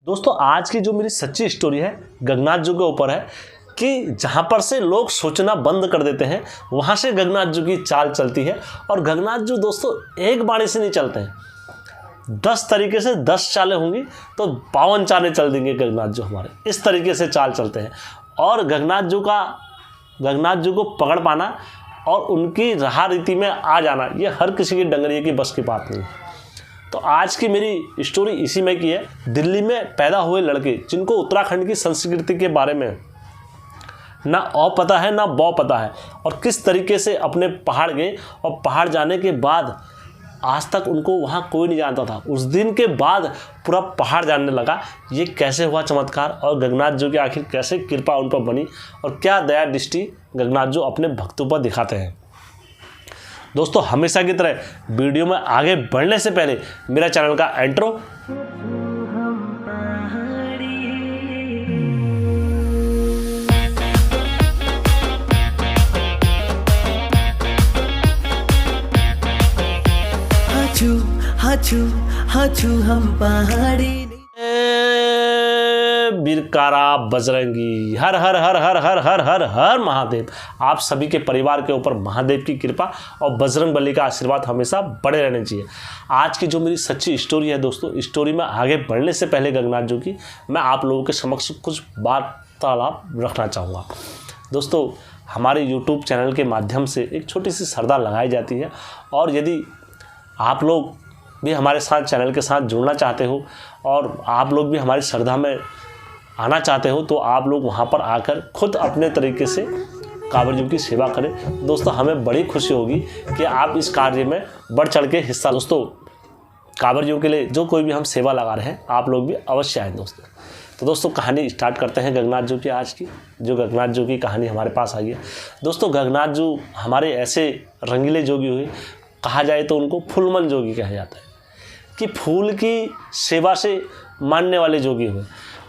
दोस्तों आज की जो मेरी सच्ची स्टोरी है गगनाथ जी के ऊपर है कि जहाँ पर से लोग सोचना बंद कर देते हैं वहाँ से गगनाथ जी की चाल चलती है। और गगनाथ जी दोस्तों एक बाणी से नहीं चलते हैं, 10 तरीके से 10 चालें होंगी तो 52 चालें चल देंगे गगनाथ जी हमारे, इस तरीके से चाल चलते हैं। और गगनाथ जी को पकड़ पाना और उनकी राह रीति में आ जाना ये हर किसी की डंगरिए की बस की बात नहीं है। तो आज की मेरी स्टोरी इसी में की है। दिल्ली में पैदा हुए लड़के जिनको उत्तराखंड की संस्कृति के बारे में ना औ पता है ना बौ पता है, और किस तरीके से अपने पहाड़ गए और पहाड़ जाने के बाद आज तक उनको वहाँ कोई नहीं जानता था। उस दिन के बाद पूरा पहाड़ जानने लगा। ये कैसे हुआ चमत्कार और गगनाथ जी की आखिर कैसे कृपा उन पर बनी और क्या दया दृष्टि गगनाथ जी अपने भक्तों पर दिखाते हैं। दोस्तों हमेशा की तरह वीडियो में आगे बढ़ने से पहले मेरा चैनल का इंट्रो हाचू हम पहाड़ी बिरकारा बजरंगी हर हर हर हर हर हर हर हर महादेव। आप सभी के परिवार के ऊपर महादेव की कृपा और बजरंग बली का आशीर्वाद हमेशा बड़े रहने चाहिए। आज की जो मेरी सच्ची स्टोरी है दोस्तों, स्टोरी में आगे बढ़ने से पहले गगनाथ जी की मैं आप लोगों के समक्ष कुछ वार्तालाप रखना चाहूँगा। दोस्तों हमारे यूट्यूब चैनल के माध्यम से एक छोटी सी श्रद्धा लगाई जाती है, और यदि आप लोग भी हमारे साथ चैनल के साथ जुड़ना चाहते हो और आप लोग भी हमारी श्रद्धा में आना चाहते हो तो आप लोग वहाँ पर आकर खुद अपने तरीके से कांवड़ जी की सेवा करें। दोस्तों हमें बड़ी खुशी होगी कि आप इस कार्य में बढ़ चढ़ के हिस्सा। दोस्तों कांवड़ जी के लिए जो कोई भी हम सेवा लगा रहे हैं आप लोग भी अवश्य आएँ दोस्तों। तो दोस्तों कहानी स्टार्ट करते हैं गगनाथ जी की आज की, जो गगनाथ जी की कहानी हमारे पास आई है। दोस्तों गगनाथ जी हमारे ऐसे रंगीले जोगी हुए, कहा जाए तो उनको फूलमन जोगी कहा जाता है कि फूल की सेवा से मानने वाले जोगी हुए,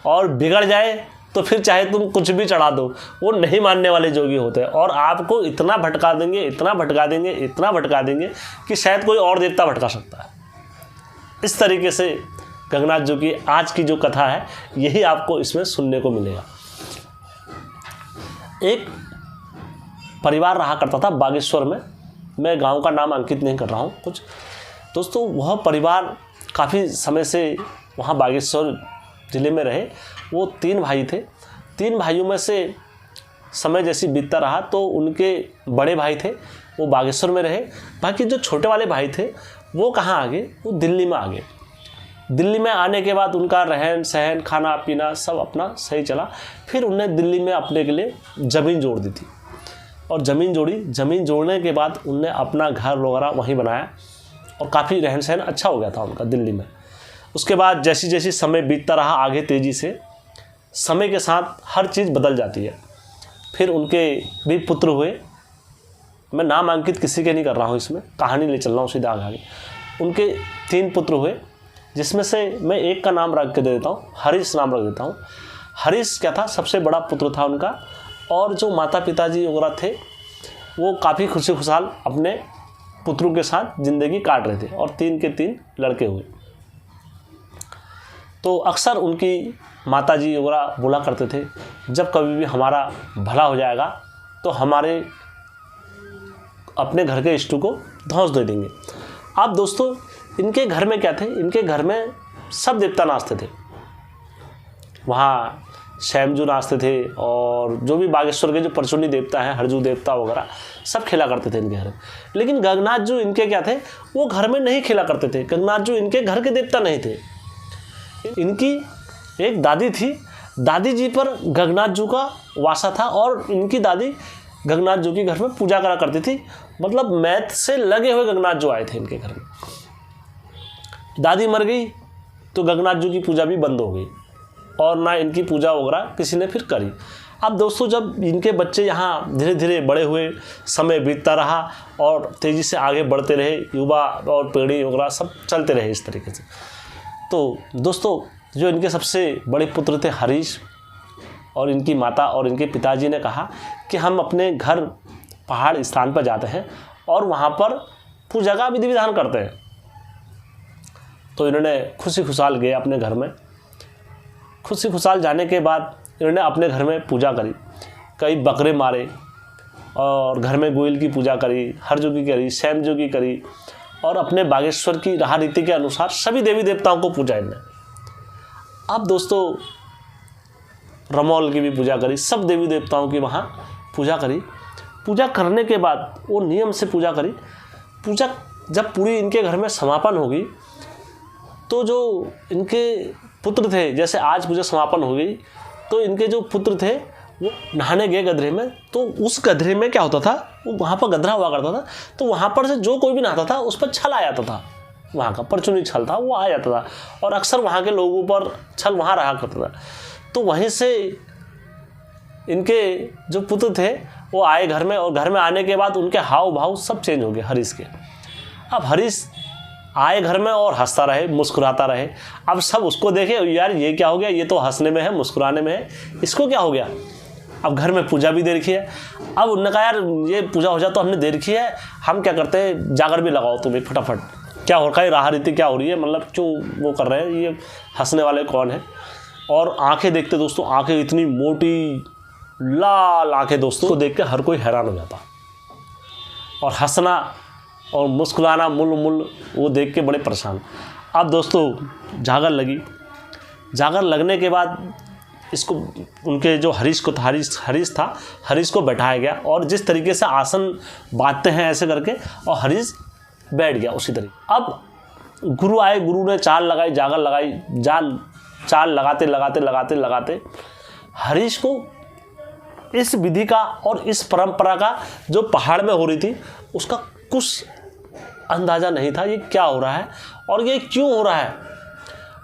और बिगड़ जाए तो फिर चाहे तुम कुछ भी चढ़ा दो वो नहीं मानने वाले जोगी होते हैं। और आपको इतना भटका देंगे इतना भटका देंगे इतना भटका देंगे कि शायद कोई और देवता भटका सकता है। इस तरीके से गगनाथ जी की आज की जो कथा है यही आपको इसमें सुनने को मिलेगा। एक परिवार रहा करता था बागेश्वर में, मैं गांव का नाम अंकित नहीं कर रहा हूँ कुछ। दोस्तों वह परिवार काफ़ी समय से वहाँ बागेश्वर ज़िले में रहे। वो 3 भाई थे। 3 भाइयों में से समय जैसी बीतता रहा तो उनके बड़े भाई थे वो बागेश्वर में रहे। बाकी जो छोटे वाले भाई थे वो कहाँ आ गए, वो दिल्ली में आ गए। दिल्ली में आने के बाद उनका रहन सहन खाना पीना सब अपना सही चला। फिर उन्हें दिल्ली में अपने के लिए ज़मीन जोड़ दी थी, और ज़मीन जोड़ी। ज़मीन जोड़ने के बाद उनने अपना घर वगैरह वहीं बनाया और काफ़ी रहन सहन अच्छा हो गया था उनका दिल्ली में। उसके बाद जैसी जैसी समय बीतता रहा आगे तेज़ी से, समय के साथ हर चीज़ बदल जाती है। फिर उनके भी पुत्र हुए। मैं नाम अंकित किसी के नहीं कर रहा हूँ, इसमें कहानी ले चल रहा हूँ सीधा आगे। उनके 3 पुत्र हुए, जिसमें से मैं एक का नाम रख के दे देता हूँ, हरीश नाम रख देता हूँ। हरीश क्या था, सबसे बड़ा पुत्र था उनका। और जो माता पिताजी वगैरह थे वो काफ़ी खुशी खुशहाल अपने पुत्रों के साथ ज़िंदगी काट रहे थे, और 3 के 3 लड़के हुए। तो अक्सर उनकी माताजी वगैरह बोला करते थे जब कभी भी हमारा भला हो जाएगा तो हमारे अपने घर के इष्टों को ध्वंस दे देंगे। अब दोस्तों इनके घर में क्या थे, इनके घर में सब देवता नाचते थे। वहाँ शैमजू नाचते थे, और जो भी बागेश्वर के जो परचुनी देवता हैं, हरजू देवता वगैरह सब खेला करते थे इनके घर में। लेकिन गगनाथ जी इनके क्या थे, वो घर में नहीं खेला करते थे। गगनाथ जी इनके घर के देवता नहीं थे। इनकी एक दादी थी, दादी जी पर गगनाथ जी का वासा था, और इनकी दादी गगनाथ जी के घर में पूजा करा करती थी। मतलब मैथ से लगे हुए गगनाथ जी आए थे इनके घर में। दादी मर गई तो गगनाथ जी की पूजा भी बंद हो गई, और ना इनकी पूजा वगैरह किसी ने फिर करी। अब दोस्तों जब इनके बच्चे यहाँ धीरे धीरे बड़े हुए, समय बीतता रहा और तेज़ी से आगे बढ़ते रहे, युवा और पीढ़ी वगैरह सब चलते रहे इस तरीके से। तो दोस्तों जो इनके सबसे बड़े पुत्र थे हरीश, और इनकी माता और इनके पिताजी ने कहा कि हम अपने घर पहाड़ स्थान पर जाते हैं और वहाँ पर पूजा का विधि विधान करते हैं। तो इन्होंने खुशी खुशहाल गए अपने घर में। खुशी खुशहाल जाने के बाद इन्होंने अपने घर में पूजा करी, कई बकरे मारे और घर में गोइल की पूजा करी, हरजू की करी, सैमजू की करी और अपने बागेश्वर की रहा रीति के अनुसार सभी देवी देवताओं को पूजा इन्होंने। अब दोस्तों रमौल की भी पूजा करी, सब देवी देवताओं की वहाँ पूजा करी। पूजा करने के बाद वो नियम से पूजा करी। पूजा जब पूरी इनके घर में समापन होगी तो जो इनके पुत्र थे, जैसे आज पूजा समापन हो गई तो इनके जो पुत्र थे वो नहाने गए गधरे में, तो उस गधरे में क्या होता था, वो वहाँ पर गधरा हुआ करता था, तो वहाँ पर से जो कोई भी नहाता था उस पर छल आ जाता था, वहाँ का परचुनी छल था वो आ जाता था और अक्सर वहाँ के लोगों पर छल वहाँ रहा करता था। तो वहीं से इनके जो पुत्र थे वो आए घर में और घर में आने के बाद उनके हाव भाव सब चेंज हो गए हरीश के। अब हरीश आए घर में और हंसता रहे, मुस्कुराता रहे। अब सब उसको देखे, यार ये क्या हो गया, ये तो हंसने में है, मुस्कुराने में है, इसको क्या हो गया। अब घर में पूजा भी दे रखी है। अब उन्होंने कहा यार ये पूजा हो जाए तो हमने दे रखी है, हम क्या करते हैं जागर भी लगाओ तुम एक फटाफट, क्या हो रखा है, राह रीति क्या हो रही है, मतलब क्यों वो कर रहे हैं, ये हंसने वाले कौन है। और आंखें देखते दोस्तों, आंखें इतनी मोटी लाल आंखें दोस्तों को देख के हर कोई हैरान हो जाता और हंसना और मुस्कुराना मुल मुल वो देख के बड़े परेशान। अब दोस्तों जागर लगी। जागर लगने के बाद इसको उनके जो हरीश था, हरीश को बैठाया गया और जिस तरीके से आसन बांधते हैं ऐसे करके, और हरीश बैठ गया उसी तरीके। अब गुरु आए, गुरु ने चाल लगाई, जागर लगाई, चाल लगाते लगाते लगाते लगाते हरीश को इस विधि का और इस परंपरा का जो पहाड़ में हो रही थी उसका कुछ अंदाज़ा नहीं था, ये क्या हो रहा है और ये क्यों हो रहा है।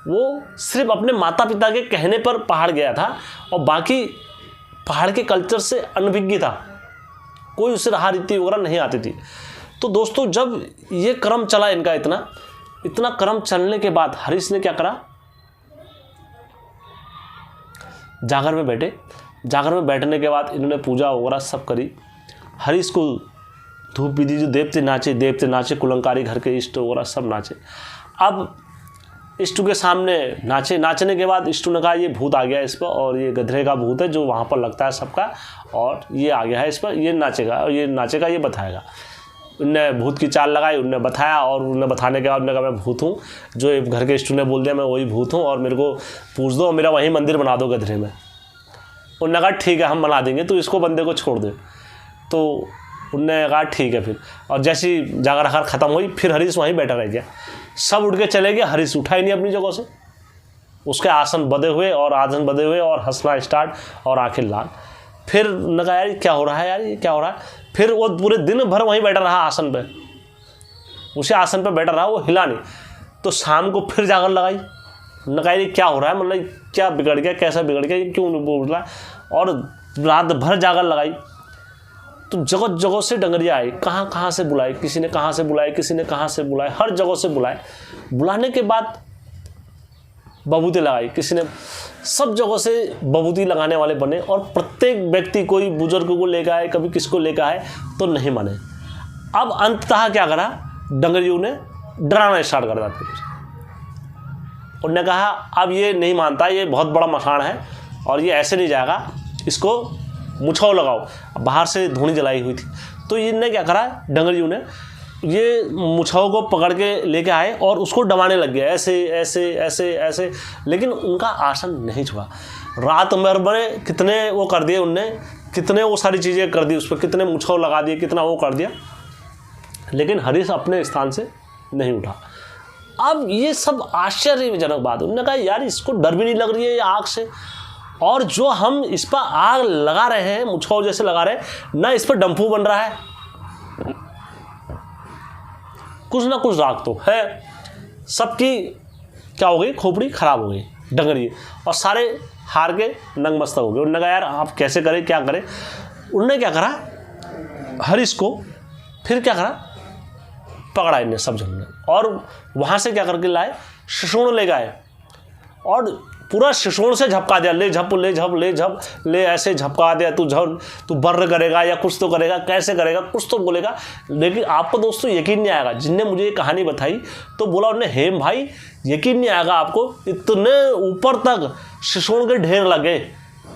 वो सिर्फ अपने माता पिता के कहने पर पहाड़ गया था और बाकी पहाड़ के कल्चर से अनभिज्ञ था, कोई उसे रहा रीति वगैरह नहीं आती थी। तो दोस्तों जब ये क्रम चला इनका, इतना क्रम चलने के बाद हरीश ने क्या करा, जागर में बैठे। जागर में बैठने के बाद इन्होंने पूजा वगैरह सब करी। हरीश को धूप विधि, जो देवते नाचे, कुलंकारी घर के इष्ट वगैरह सब नाचे। अब इष्टु के सामने नाचने के बाद इष्टु ने कहा ये भूत आ गया इस पर, और ये गधरे का भूत है जो वहाँ पर लगता है सबका, और ये आ गया है इस पर, ये नाचेगा और ये नाचेगा, ये बताएगा। उनने भूत की चाल लगाई, उनने बताया और उनने बताने के बाद उन्होंने कहा मैं भूत हूँ, जो घर के इष्टु ने बोल दिया मैं वही भूत हूँ और मेरे को पूछ दो और मेरा वहीं मंदिर बना दो गधरे में। उन्होंने कहा ठीक है हम बना देंगे, तो इसको बंदे को छोड़ दे। तो उनने कहा ठीक है फिर, और जैसी जागर ख़त्म हुई फिर हरीश वहीं बैठा रह गया। सब उठ के चले गए, हरीश उठा ही नहीं अपनी जगह से, उसके आसन बंधे हुए और हंसना स्टार्ट और आंखें लाल। फिर न कहा यार क्या हो रहा है, यार ये क्या हो रहा है। फिर वो पूरे दिन भर वहीं बैठा रहा आसन पे, उसी आसन पे बैठा रहा, वो हिला नहीं। तो शाम को फिर जागर लगाई, न कहा ये क्या हो रहा है, मतलब क्या बिगड़ गया, कैसा बिगड़ गया, क्यों बोल रहा है। और रात भर जागर लगाई। तो जगह जगह से डंगरिया आई, कहाँ से बुलाए, किसी ने कहाँ से बुलाए, किसी ने कहाँ से बुलाए, हर जगह से बुलाए। बुलाने के बाद बबूती लगाई, किसी ने, सब जगह से बबूती लगाने वाले बने और प्रत्येक व्यक्ति कोई बुजुर्ग को लेकर आए, कभी किसको लेकर आए, तो नहीं माने। अब अंततः क्या करा, डंगरियों ने डराना स्टार्ट कर दिया। उन्होंने कहा अब ये नहीं मानता, ये बहुत बड़ा मसान है और ये ऐसे नहीं जाएगा, इसको मुछाव लगाओ। बाहर से धूनी जलाई हुई थी, तो इनने क्या करा, डंगरियों ने ये मुछाव को पकड़ के लेके आए और उसको डबाने लग गया, ऐसे ऐसे ऐसे ऐसे, लेकिन उनका आसन नहीं छुआ। रात भर में कितने वो कर दिए उनने, कितने वो सारी चीज़ें कर दी उस पर, कितने मुछाव लगा दिए, कितना वो कर दिया, लेकिन हरीश अपने स्थान से नहीं उठा। अब ये सब आश्चर्यजनक बात, उन्होंने कहा यार इसको डर भी नहीं लग रही है आग से, और जो हम इस पर आग लगा रहे हैं, मुछाव जैसे लगा रहे हैं ना, इस पर डंफू बन रहा है, कुछ ना कुछ राग तो है। सबकी क्या हो गई, खोपड़ी खराब हो गई, डंगरी, और सारे हार के नंग मस्तक हो गए। उन्होंने कहा यार आप कैसे करें, क्या करें। उन्होंने क्या करा, हरीश को फिर क्या करा, पकड़ा इन्हें सब जन ने, और वहाँ से क्या करके लाए, शिशोण ले गए और पूरा शिशोण से झपका दिया, ले झप ले झप ले झप ले, ऐसे झपका दिया। तू बर्र करेगा या कुछ तो करेगा, कैसे करेगा, कुछ तो बोलेगा। लेकिन आपको दोस्तों यकीन नहीं आएगा, जिनने मुझे ये कहानी बताई तो बोला उन्हें, हेम भाई यकीन नहीं आएगा आपको, इतने ऊपर तक सिसोड़ के ढेर लग गए।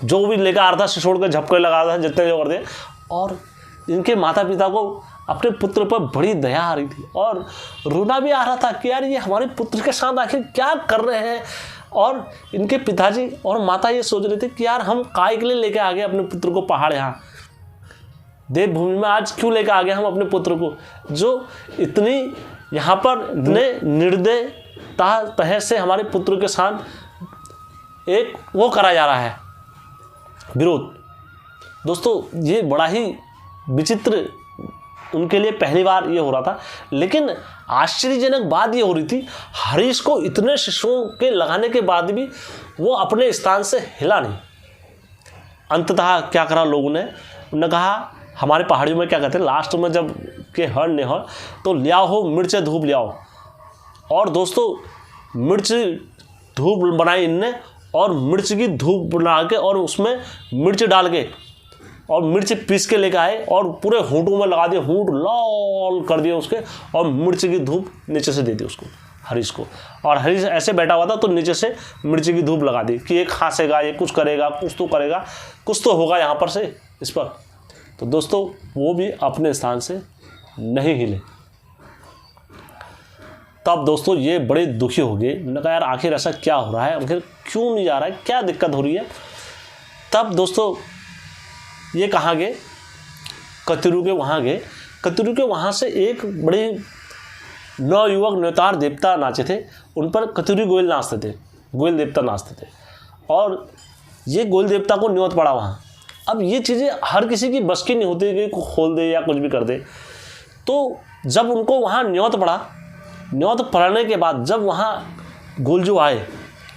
जो भी लेकर आ रहा था सिसोड़ के झपके लगा रहा था, जितने जो कर दिए। और इनके माता पिता को अपने पुत्र पर बड़ी दया आ रही थी और रोना भी आ रहा था कि यार ये हमारे पुत्र के साथ आखिर क्या कर रहे हैं। और इनके पिताजी और माता ये सोच रहे थे कि यार हम काय के लिए लेके आ गए अपने पुत्र को पहाड़, यहाँ देवभूमि में आज क्यों लेके आ गए हम अपने पुत्र को, जो इतनी यहाँ पर इतने निर्दयता तह से हमारे पुत्र के साथ एक वो करा जा रहा है विरोध। दोस्तों ये बड़ा ही विचित्र उनके लिए पहली बार ये हो रहा था। लेकिन आश्चर्यजनक बात ये हो रही थी, हरीश को इतने शिशुओं के लगाने के बाद भी वो अपने स्थान से हिला नहीं। अंततः क्या करा लोगों ने, उन्होंने कहा हमारे पहाड़ियों में क्या कहते हैं लास्ट में जब के हर ने हो तो लिया हो मिर्च धूप लियाओ। और दोस्तों मिर्च धूप बनाई इनने और मिर्च की धूप बना के और उसमें मिर्च डाल के और मिर्च पीस के लेकर आए और पूरे होंठों में लगा दिए, होंठ लाल कर दिए उसके, और मिर्च की धूप नीचे से दे दी उसको हरीश को। और हरीश ऐसे बैठा हुआ था तो नीचे से मिर्च की धूप लगा दी कि ये खांसेगा, ये कुछ करेगा, कुछ तो करेगा, कुछ तो होगा यहाँ पर से इस पर। तो दोस्तों वो भी अपने स्थान से नहीं हिले। तब दोस्तों ये बड़े दुखी हो गए। मैंने कहा यार आखिर ऐसा क्या हो रहा है, आखिर क्यों नहीं जा रहा है, क्या दिक्कत हो रही है। तब दोस्तों ये कहाँ गए, कतिरु के वहाँ गए। कतिरु के वहाँ से एक बड़े नवयुवक नेतार देवता नाचे थे, उन पर कतिरु गोयल नाचते थे, गोयल देवता नाचते थे। और ये गोयल देवता को न्योत पड़ा वहाँ। अब ये चीज़ें हर किसी की बस की नहीं होती कि खोल दे या कुछ भी कर दे। तो जब उनको वहाँ न्योत पड़ा, न्योत पड़ने के बाद जब वहाँ गोलजू आए,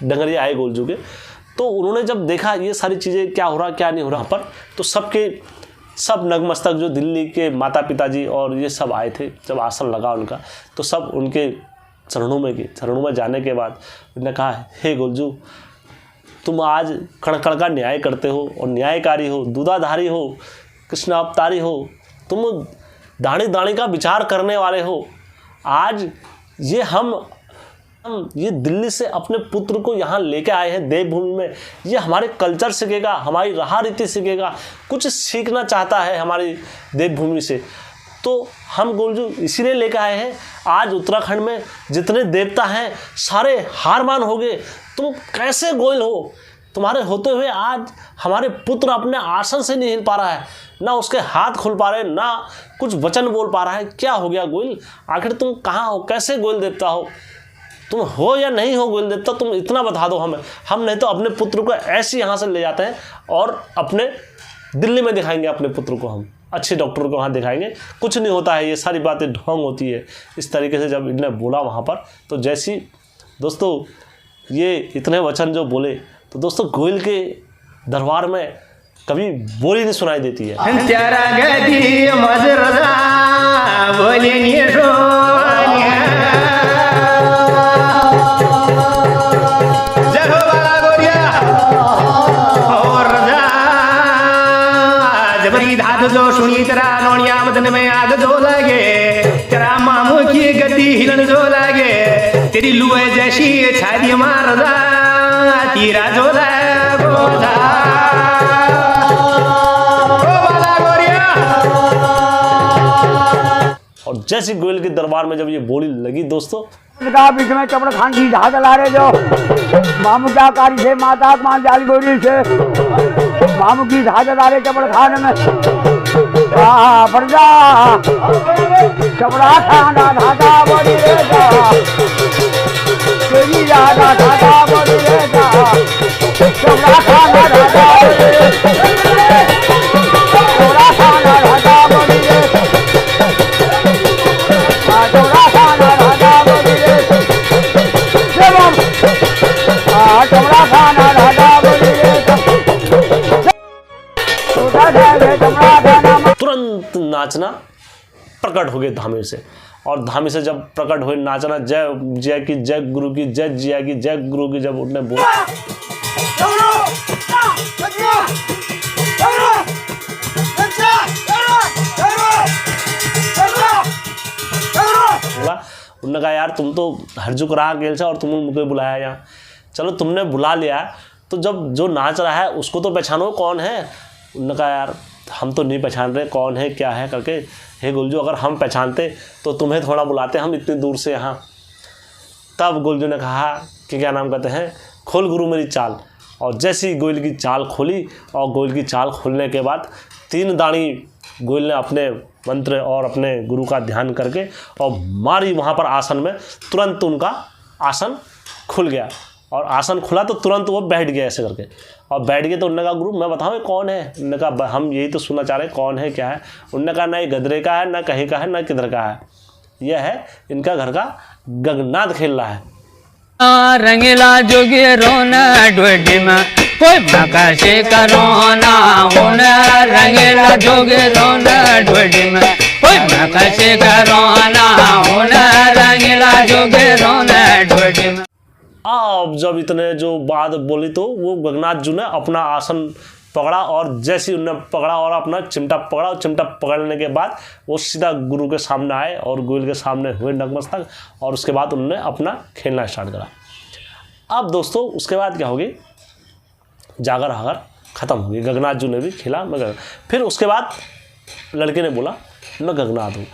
डंगरिया आए गोलजू के, तो उन्होंने जब देखा ये सारी चीज़ें क्या हो रहा क्या नहीं हो रहा पर, तो सब नगमस्तक जो दिल्ली के माता पिताजी और ये सब आए थे। जब आसन लगा उनका तो सब उनके चरणों में जाने के बाद उन्होंने कहा हे गोलजू, तुम आज कण-कण का न्याय करते हो और न्यायकारी हो, दूधाधारी हो, कृष्ण अवतारी हो, तुम दाढ़ी दाढ़ी का विचार करने वाले हो। आज ये हम ये दिल्ली से अपने पुत्र को यहाँ लेके आए हैं देवभूमि में, ये हमारे कल्चर सीखेगा, हमारी राह रीति सीखेगा, कुछ सीखना चाहता है हमारी देवभूमि से। तो हम गोलजू इसीलिए लेके आए हैं। आज उत्तराखंड में जितने देवता हैं सारे हार मान हो गए। तुम कैसे गोयल हो, तुम्हारे होते हुए आज हमारे पुत्र अपने आसन से नहीं हिल पा रहा है, ना उसके हाथ खुल पा रहे, ना कुछ वचन बोल पा रहा है। क्या हो गया गोयल, आखिर तुम कहाँ हो, कैसे गोयल देवता हो, तुम हो या नहीं हो गोयल देवता, तुम इतना बता दो हमें। हम नहीं तो अपने पुत्र को ऐसे यहाँ से ले जाते हैं और अपने दिल्ली में दिखाएंगे अपने पुत्र को, हम अच्छे डॉक्टर को वहाँ दिखाएंगे, कुछ नहीं होता है, ये सारी बातें ढोंग होती है। इस तरीके से जब इन्होंने बोला वहाँ पर, तो जैसी दोस्तों ये इतने वचन जो बोले, तो दोस्तों गोयल के दरबार में कभी बोली नहीं सुनाई देती है। जो सुनी तेरा नौनिया बदन में आग जो लगे, तेरा मामू की गति हिरण जो लगे, तेरी लुए जैसी छाती मार जा, तीरा जो लगोजा। और जैसी गोयल के दरबार में जब ये बोली लगी दोस्तों, बीच में चपड़ खान की झाग ला रहे जो मामू क्या कारी से माता मान जाली गोरी से मामू की झाग ला रहे चपड़ खान में पड़ जा चपड़ा खाना धागा बोली रे जा, तेरी यादा धागा बोली रे जा, चपड़ा खाना धागा बोली रे, चपड़ा खाना धागा बोली रे, चपड़ा खाना धागा बोली रे, चपड़ा खाना धागा बोली रे, तुरंत नाचना प्रकट हो गए धामी से। और धामी से जब प्रकट हुए नाचना, जय जय की जय गुरु की जय, जिया की जय गुरु की, जब उन्होंने बोला उन्होंने कहा यार तुम तो हरजुक रहा गेल से और तुमने मुझे बुलाया यहाँ, चलो तुमने बुला लिया तो जब जो नाच रहा है उसको तो पहचानो कौन है। उन्होंने कहा यार हम तो नहीं पहचान रहे कौन है क्या है करके। हे गुलजू अगर हम पहचानते तो तुम्हें थोड़ा बुलाते, हम इतनी दूर से यहाँ। तब गुलजू ने कहा कि क्या नाम कहते हैं, खोल गुरु मेरी चाल। और जैसे ही गोयल की चाल खोली और गोयल की चाल खोलने के बाद 3 दानी गोयल ने अपने मंत्र और अपने गुरु का ध्यान करके और मारी वहाँ पर आसन में, तुरंत उनका आसन खुल गया। और आसन खुला तो तुरंत वो बैठ गया ऐसे करके। और बैठ गए तो उन्होंने कहा गुरु मैं बताऊँ कौन है। उन्होंने कहा हम यही तो सुनना चाह रहे हैं कौन है क्या है। उन्होंने कहा ना ये गदरे का है, ना कहीं का है, ना किधर का है, यह है इनका घर का गगनाथ खेल रहा है। रंगीला जोगी रोना डोडी में कोई मकाशी का रोना होना, रंगीला जोगी रोना डोडी में कोई मकाशी का रोना होना, रंगीला जोगी रोना डोडी में। अब जब इतने जो बात बोली तो वो गगनाथ जी ने अपना आसन पकड़ा और जैसे ही उन्होंने पकड़ा और अपना चिमटा पकड़ा और चिमटा पकड़ने के बाद वो सीधा गुरु के सामने आए और गोयल के सामने हुए नतमस्तक। और उसके बाद उन्होंने अपना खेलना स्टार्ट करा। अब दोस्तों उसके बाद क्या होगी, जागर हागर ख़त्म हो गई। गगनाथ जी ने भी खेला मैं फिर उसके बाद लड़के ने बोला मैं गगनाथ हूँ।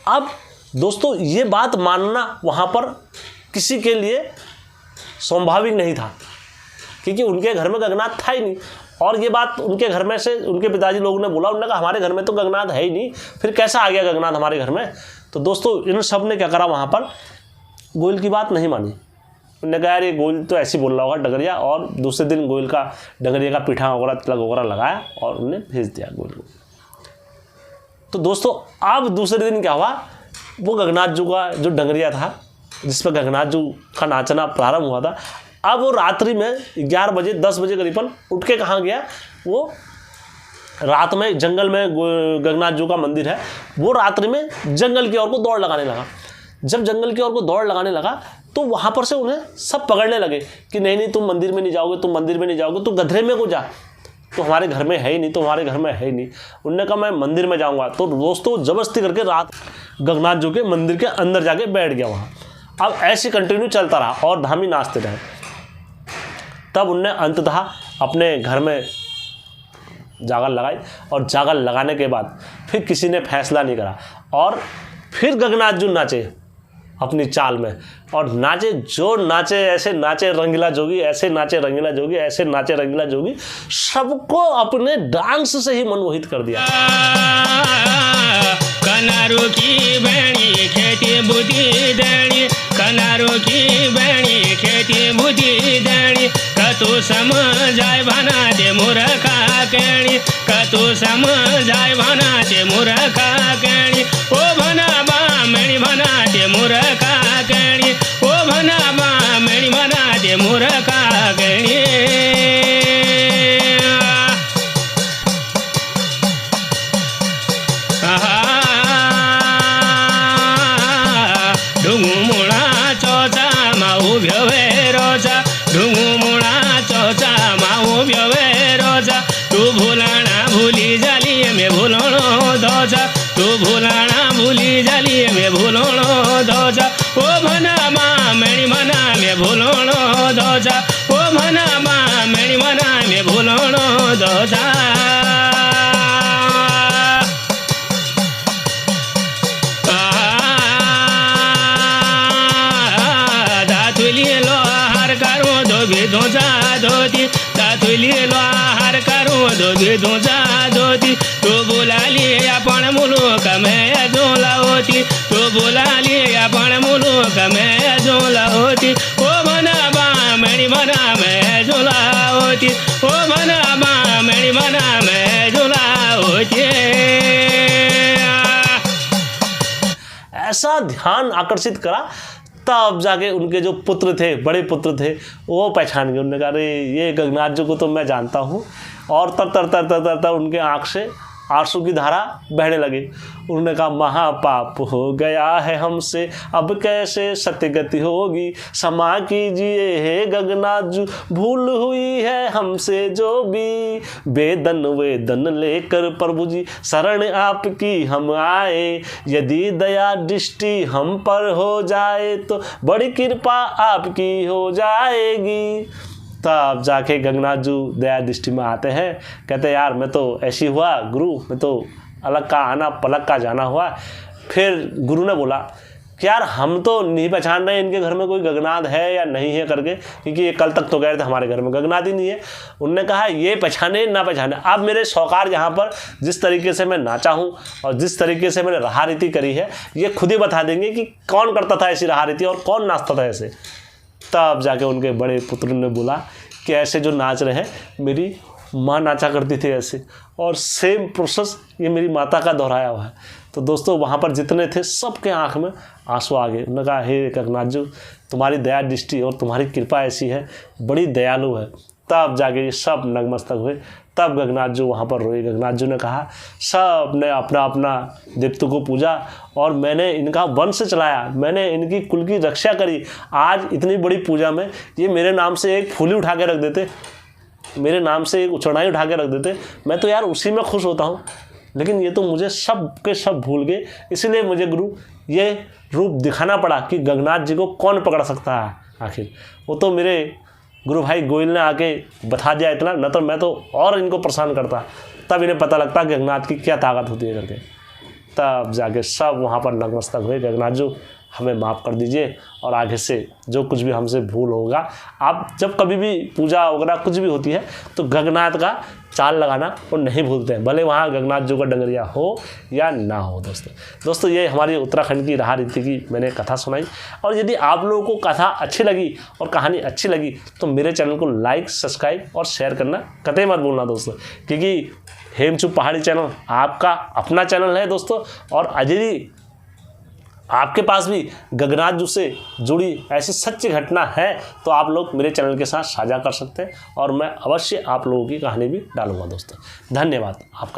अब दोस्तों ये बात मानना वहाँ पर किसी के लिए स्वाभाविक नहीं था, क्योंकि उनके घर में गगनाथ था ही नहीं। और ये बात उनके घर में से उनके पिताजी लोगों ने बोला, उन्होंने कहा हमारे घर में तो गगनाथ है ही नहीं, फिर कैसा आ गया गगनाथ हमारे घर में। तो दोस्तों इन सब ने क्या करा, वहाँ पर गोयल की बात नहीं मानी। उन्होंने कहा यार ये गोयल तो ऐसे ही बोल रहा होगा डगरिया। और दूसरे दिन गोयल का डगरिया का पीठा वगैरह तिलक वगैरह लगाया और उन्हें भेज दिया गोयल को। तो दोस्तों अब दूसरे दिन क्या हुआ, वो गगनाथ जी का जो डंगरिया था जिस पर गगनाथ जी का नाचना प्रारंभ हुआ था, अब वो रात्रि में 11 बजे 10 बजे करीबन उठ के कहाँ गया, वो रात में जंगल में गगनाथ जी का मंदिर है, वो रात्रि में जंगल की ओर को दौड़ लगाने लगा। जब जंगल की ओर को दौड़ लगाने लगा तो वहाँ पर से उन्हें सब पकड़ने लगे कि नहीं नहीं तुम मंदिर में नहीं जाओगे, तुम मंदिर में नहीं जाओगे, तुम गधरे में को जा, तो हमारे घर में है ही नहीं, तो हमारे घर में है ही नहीं। उन्होंने कहा मैं मंदिर में जाऊँगा। तो दोस्तों जबरदस्ती करके रात गगनाथ जी के मंदिर के अंदर जाके बैठ गया वहाँ। अब ऐसे कंटिन्यू चलता रहा और धामी नाचते रहे। तब उनने अंततः अपने घर में जागल लगाई और जागल लगाने के बाद फिर किसी ने फैसला नहीं करा और फिर गगनाथ जी नाचे अपनी चाल में और नाचे जो नाचे, ऐसे नाचे रंगीला जोगी, ऐसे नाचे रंगीला जोगी, ऐसे नाचे रंगीला जोगी, सबको अपने डांस से ही मनमोहित कर दिया। कनारों की बहनी खेती बुद्धि देनी, कनारों की बहनी खेती बुद्धि देनी, कतु समझाय बना दे मूर्खा केणी, कतु समझाय बना दे मूर्खा केणी, ओ बना बामणी बना दे मूर्खा केणी, ओ बना बामणी बना दे मूर्खा केणी। तू भूलाना भूली जाली में भूलोनो दोजा, तू भूलाना भूली जाली में भूलोनो दोजा, ओ मना मेरी मना में भूलोनो दोजा, ओ मना मेरी मना में भूलोनो दोजा। दातुली लो हर करो दो भी दोजा दोती, दातुली लो हर करो दो भी दोजा दोती, तू बुला लिए अपन मुलुक में झोला होती, तू बुला लिए अपन मुलुक में झोला होती, ओ मना मेरी मना में झोला होती, ओ मना मेरी मना में झोला होती। ऐसा ध्यान आकर्षित करा तब जाके उनके जो पुत्र थे, बड़े पुत्र थे, वो पहचान गए। उन्होंने कहा अरे ये गगनाथ जी को तो मैं जानता हूँ। और तर तर तर तर तर तर उनके आँख से आंसू की धारा बहने लगी। उन्होंने कहा महापाप हो गया है हमसे, अब कैसे सत्यगति होगी, क्षमा कीजिए हे गगनाथ जी, भूल हुई है हमसे जो भी, वेदन वेदन लेकर प्रभु जी शरण आपकी हम आए, यदि दया दृष्टि हम पर हो जाए तो बड़ी कृपा आपकी हो जाएगी। तब जाके गंगनाथ जी दया दृष्टि में आते हैं, कहते यार मैं तो ऐसी हुआ गुरु, मैं तो अलग का आना पलक का जाना हुआ। फिर गुरु ने बोला कि यार हम तो नहीं पहचान रहे इनके घर में कोई गगनाथ है या नहीं है करके, क्योंकि ये कल तक तो कह रहे थे हमारे घर में गगनाथ ही नहीं है। उनने कहा ये पहचाने ना पहचाने, अब मेरे सौकार यहाँ पर जिस तरीके से मैं नाचा हूँ और जिस तरीके से मैंने रहा रीति करी है, ये खुद ही बता देंगे कि कौन करता था ऐसी रहा रीति और कौन नाचता था ऐसे। तब जाके उनके बड़े पुत्र ने बोला कि ऐसे जो नाच रहे हैं मेरी माँ नाचा करती थी ऐसे, और सेम प्रोसेस ये मेरी माता का दोहराया हुआ है। तो दोस्तों वहाँ पर जितने थे सबके आँख में आंसू आ गए। उन्होंने कहा हे गगनाथ जी, तुम्हारी दया दृष्टि और तुम्हारी कृपा ऐसी है, बड़ी दयालु है। तब जाके ये सब नतमस्तक हुए। तब गगनाथ जी वहाँ पर रोए। गगनाथ जी ने कहा सब ने अपना अपना देवता को पूजा और मैंने इनका वंश चलाया, मैंने इनकी कुल की रक्षा करी। आज इतनी बड़ी पूजा में ये मेरे नाम से एक फूली उठा के रख देते, मेरे नाम से एक उचड़ाई उठा के रख देते, मैं तो यार उसी में खुश होता हूँ। लेकिन ये तो मुझे सब के सब भूल गए, इसलिए मुझे गुरु ये रूप दिखाना पड़ा कि गगनाथ जी को कौन पकड़ सकता है आखिर। वो तो मेरे गुरु भाई गोयल ने आके बता दिया इतना, न तो मैं तो और इनको परेशान करता, तब इन्हें पता लगता कि गगनाथ की क्या ताकत होती है करके। तब जाके सब वहाँ पर नतमस्तक हुए, गगनाथ जी हमें माफ़ कर दीजिए और आगे से जो कुछ भी हमसे भूल होगा, आप जब कभी भी पूजा वगैरह कुछ भी होती है तो गगनाथ का चाल लगाना वो नहीं भूलते हैं, भले वहाँ गगनाथ जी का डंगरिया हो या ना हो। दोस्तों ये हमारी उत्तराखंड की रहा रीति की मैंने कथा सुनाई। और यदि आप लोगों को कथा अच्छी लगी और कहानी अच्छी लगी तो मेरे चैनल को लाइक सब्सक्राइब और शेयर करना कतई मत भूलना दोस्तों, क्योंकि हेमचुप पहाड़ी चैनल आपका अपना चैनल है दोस्तों। और यदि आपके पास भी गगनाथ जी से जुड़ी ऐसी सच्ची घटना है तो आप लोग मेरे चैनल के साथ साझा कर सकते हैं और मैं अवश्य आप लोगों की कहानी भी डालूंगा दोस्तों। धन्यवाद आपका।